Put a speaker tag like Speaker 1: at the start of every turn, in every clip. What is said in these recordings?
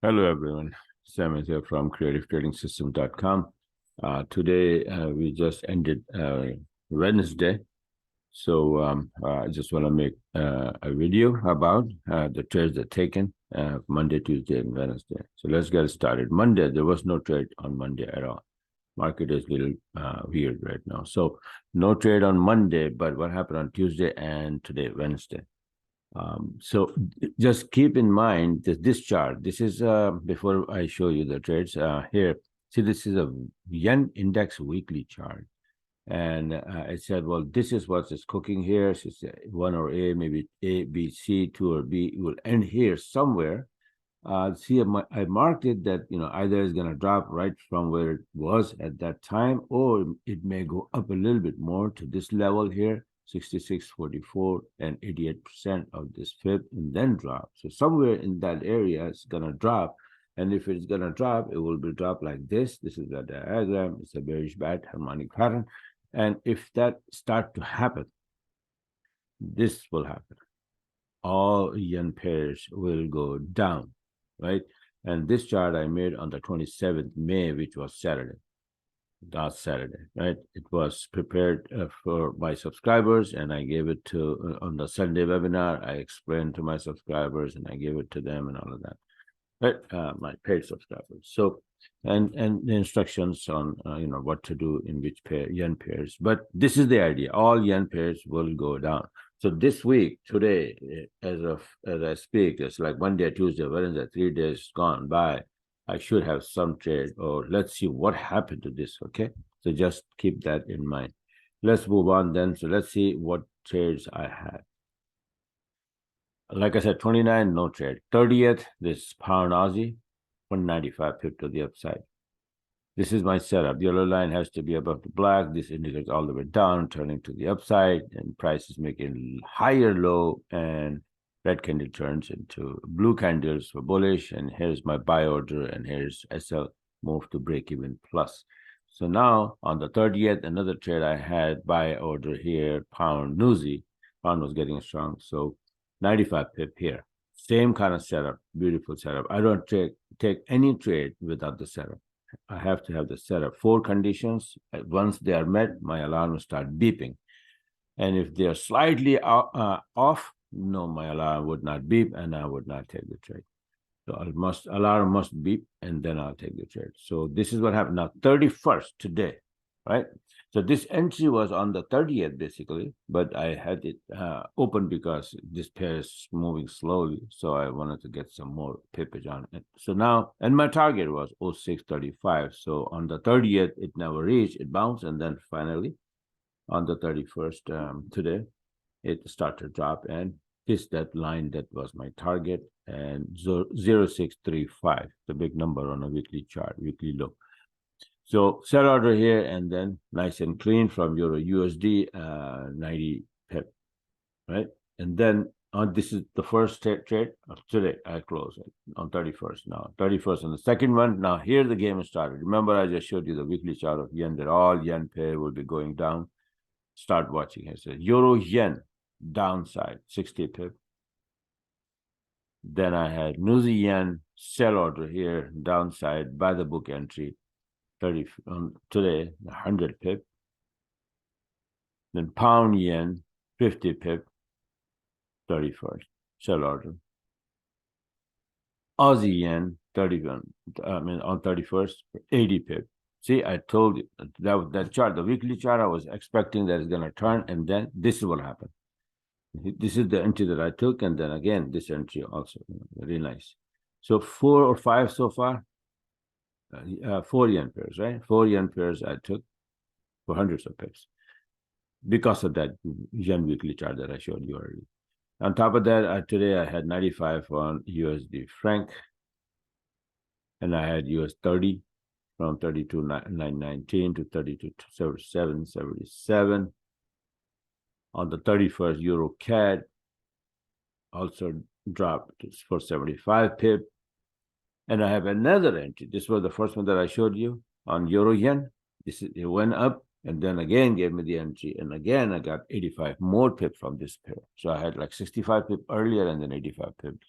Speaker 1: Hello, everyone. Sam is here from creativetrading.com. Today, we just ended Wednesday. So I just want to make a video about the trades that taken Monday, Tuesday, and Wednesday. So let's get started. Monday, there was no trade on Monday at all. Market is a little weird right now. So no trade on Monday, but what happened on Tuesday and today, Wednesday? So just keep in mind that this chart, this is before I show you the trades here. See, this is a yen index weekly chart. And I said, well, this is what is cooking here. So it's 1 or A, maybe A, B, C, 2 or B. It will end here somewhere. See, I marked it that, either it's going to drop right from where it was at that time, or it may go up a little bit more to this level here, 66.44 and 88% of this fib, and then drop. So somewhere in that area, it's going to drop. And if it's going to drop, it will be dropped like this. This is the diagram. It's a bearish bad harmonic pattern. And if that start to happen, this will happen. All yen pairs will go down, right? And this chart I made on the 27th May, which was Saturday, last Saturday, right? It was prepared for my subscribers, and I gave it to on the Sunday webinar. I explained to my subscribers, and I gave it to them, and all of that, right? My paid subscribers. So, and the instructions on what to do in which yen pairs. But this is the idea: all yen pairs will go down. So this week, today, as I speak, it's like Monday, Tuesday, Wednesday, 3 days gone by. I should have some trade, or let's see what happened to this, okay? So just keep that in mind. Let's move on then. So let's see what trades I had. Like I said, 29, no trade. 30th, this pound Aussie, 195 pip to the upside. This is my setup. The yellow line has to be above the black. This indicates all the way down, turning to the upside, and price is making higher low, and red candle turns into blue candles for bullish. And here's my buy order, and here's SL move to break even plus. So now on the 30th, another trade I had buy order here, pound Newsy. Pound was getting strong, so 95 pip here. Same kind of setup, beautiful setup. I don't take any trade without the setup. I have to have the setup. 4 conditions. Once they are met, my alarm will start beeping. And if they are slightly off, no, my alarm would not beep, and I would not take the trade. So alarm must beep, and then I'll take the trade. So this is what happened. Now, 31st today, right? So this entry was on the 30th, basically, but I had it open because this pair is moving slowly. So I wanted to get some more pippage on it. So now, and my target was 0635. So on the 30th, it never reached, it bounced, and then finally on the 31st today, it started to drop and hit that line that was my target, and 0635, the big number on a weekly chart, weekly low. So sell order here, and then nice and clean from EURUSD, 90 pip, right? And then this is the first trade of today. I close it on 31st now. 31st on the second one. Now here the game is started. Remember, I just showed you the weekly chart of yen, that all yen pair will be going down. Start watching here. So Euro yen downside, 60 pip. Then I had Newsy yen sell order here, downside by the book entry, 30 today, 100 pip. Then pound yen, 50 pip, 31st, sell order. Aussie yen, 31, on 31st, 80 pip. See, I told you that chart, the weekly chart, I was expecting that it's going to turn, and then this is what happened. This is the entry that I took, and then again, this entry also, very nice. So 4 or 5 so far. 4 yen pairs, right? 4 yen pairs I took for hundreds of pips because of that yen weekly chart that I showed you earlier. On top of that, today I had 95 on USD franc, and I had US 30 from 32.919 to 32.7777. On the 31st, Euro CAD also dropped for 75 pip. And I have another entry. This was the first one that I showed you on Euro yen. It went up, and then again gave me the entry. And again, I got 85 more pip from this pair. So I had like 65 pip earlier, and then 85 pip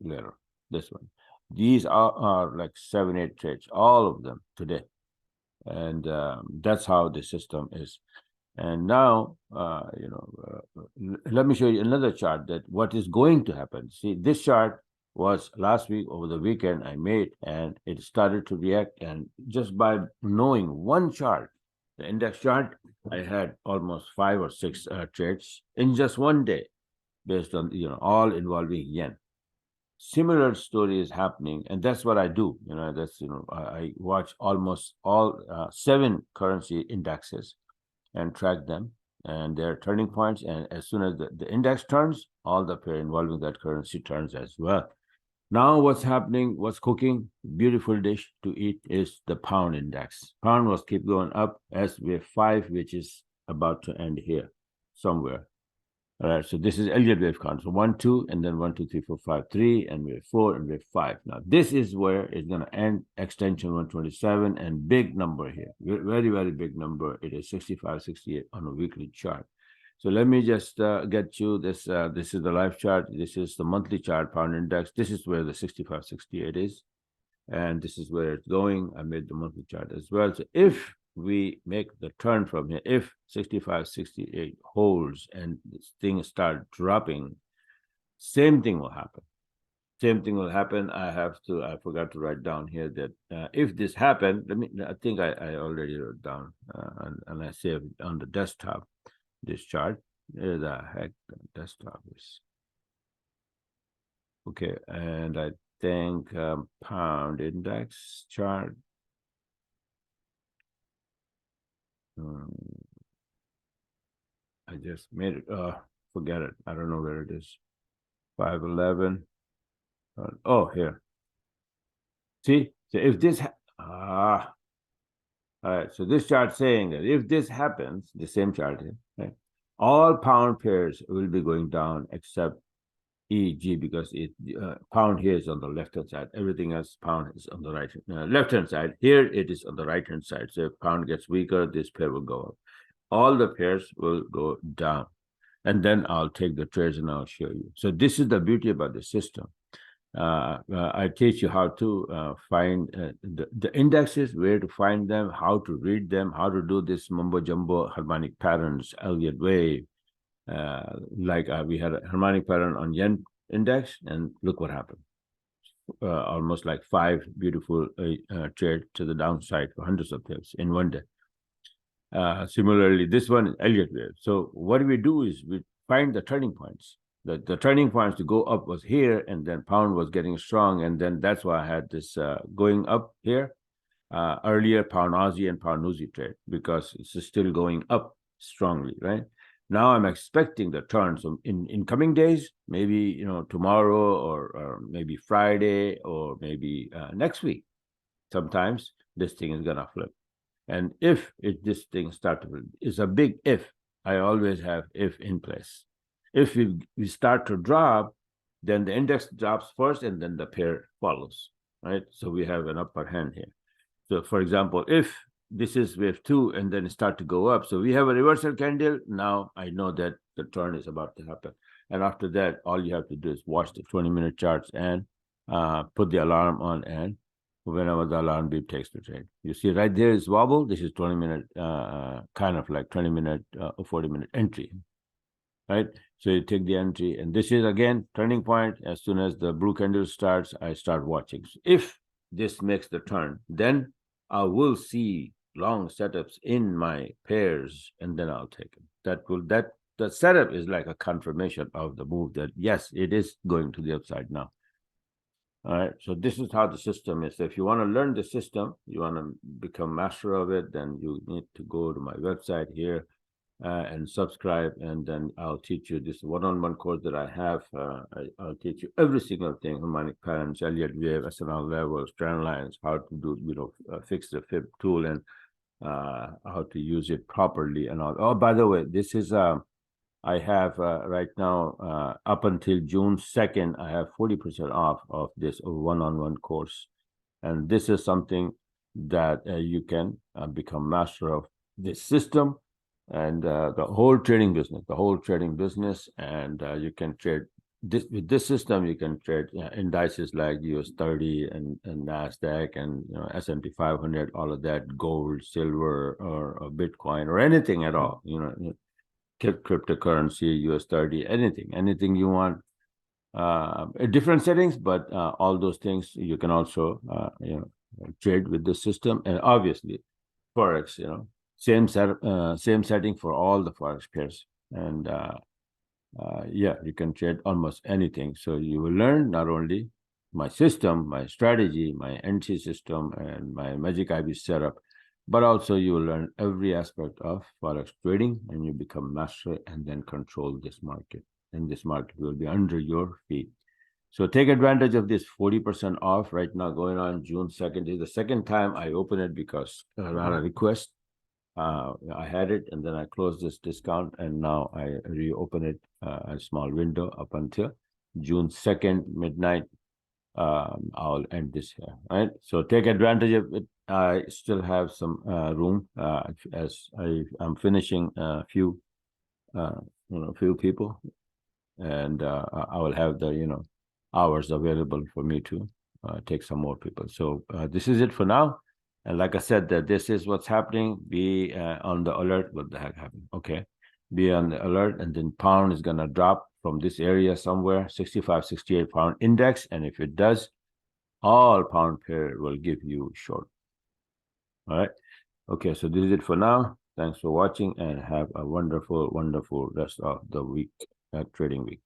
Speaker 1: later. This one. These are like 7, 8 trades, all of them today. And that's how the system is. And now, let me show you another chart that what is going to happen. See, this chart was last week over the weekend I made, and it started to react. And just by knowing one chart, the index chart, I had almost 5 or 6 trades in just one day, based on all involving yen. Similar story is happening, and that's what I do. That's I watch almost all 7 currency indexes and track them and their turning points. And as soon as the index turns, all the pair involving that currency turns as well. Now what's happening, what's cooking, beautiful dish to eat is the pound index. Pound was keep going up as wave 5, which is about to end here somewhere. All right, so this is Elliott wave count. So 1, 2, and then 1, 2, 3, 4, 5, 3, and wave 4 and wave 5. Now this is where it's going to end, extension 127, and big number here, very, very big number. It is 65, 68 on a weekly chart. So let me just get you this. This is the live chart. This is the monthly chart, pound index. This is where the 65, 68 is, and this is where it's going. I made the monthly chart as well. So if we make the turn from here, if 65, 68 holds and this thing start dropping, same thing will happen. Same thing will happen. I forgot to write down here that if this happened, I think I already wrote down and I saved on the desktop this chart. Where the heck the desktop is? Okay, and I think pound index chart. I just made it. Forget it. I don't know where it is. 511. Oh, here. See? So if this all right. So this chart saying that if this happens, the same chart here, right? All pound pairs will be going down except EG, because pound here is on the left hand side. Everything else pound is on the right left hand side. Here it is on the right hand side. So if pound gets weaker, this pair will go up. All the pairs will go down, and then I'll take the trades and I'll show you. So this is the beauty about the system. I teach you how to find the indexes, where to find them, how to read them, how to do this mumbo jumbo harmonic patterns, Elliott wave. We had a harmonic pattern on yen index, and look what happened. Almost like 5 beautiful trades to the downside for hundreds of pips in one day. Similarly, this one is Elliott wave. So what we do is we find the turning points. The turning points to go up was here, and then pound was getting strong, and then that's why I had this going up here. Earlier, pound Aussie and pound Aussie trade, because it's still going up strongly, right? Now I'm expecting the turn. So in coming days, maybe tomorrow or maybe Friday or maybe next week, sometimes this thing is gonna flip. And if this thing starts to flip, it's a big if. I always have if in place. If we start to drop, then the index drops first and then the pair follows, right? So we have an upper hand here. So for example, if this is wave 2 and then start to go up, so we have a reversal candle. Now I know that the turn is about to happen. And after that, all you have to do is watch the 20-minute charts and put the alarm on, and whenever the alarm beep takes the trade. You see right there is wobble. This is 20-minute, kind of like 20-minute or 40-minute entry, right? So you take the entry, and this is again turning point. As soon as the blue candle starts, I start watching. So if this makes the turn, then I will see long setups in my pairs, and then I'll take it. The setup is like a confirmation of the move that yes, it is going to the upside now. All right, so this is how the system is. So if you want to learn the system, you want to become master of it, then you need to go to my website here and subscribe, and then I'll teach you this one-on-one course that I have. I'll teach you every single thing: harmonic patterns, Elliott wave, SNL levels, trend lines, how to do fix the fib tool, and how to use it properly and all. Oh, by the way, this is I have right now up until June 2nd, I have 40% off of this one-on-one course, and this is something that you can become master of this system and the whole trading business, and you can trade with this system, you can trade indices like US 30 and NASDAQ and S&P 500, all of that, gold, silver, or Bitcoin, or anything at all. Cryptocurrency, US 30, anything you want. Different settings, but all those things you can also trade with the system. And obviously, forex, same setting for all the forex pairs. And yeah, you can trade almost anything. So you will learn not only my system, my strategy, my NT system, and my Magic IB setup, but also you will learn every aspect of forex trading, and you become master and then control this market. And this market will be under your feet. So take advantage of this 40% off right now going on June 2nd. This is the second time I open it because a lot of requests. I had it and then I closed this discount, and now I reopen it a small window up until June 2nd, midnight. I'll end this here. Right. So take advantage of it. I still have some room as I'm finishing a few people, and I will have the hours available for me to take some more people. So this is it for now. And like I said, that this is what's happening. Be on the alert. What the heck happened? Okay. Be on the alert. And then pound is going to drop from this area somewhere, 65, 68 pound index. And if it does, all pound pair will give you short. All right. Okay. So this is it for now. Thanks for watching and have a wonderful, wonderful rest of the week, trading week.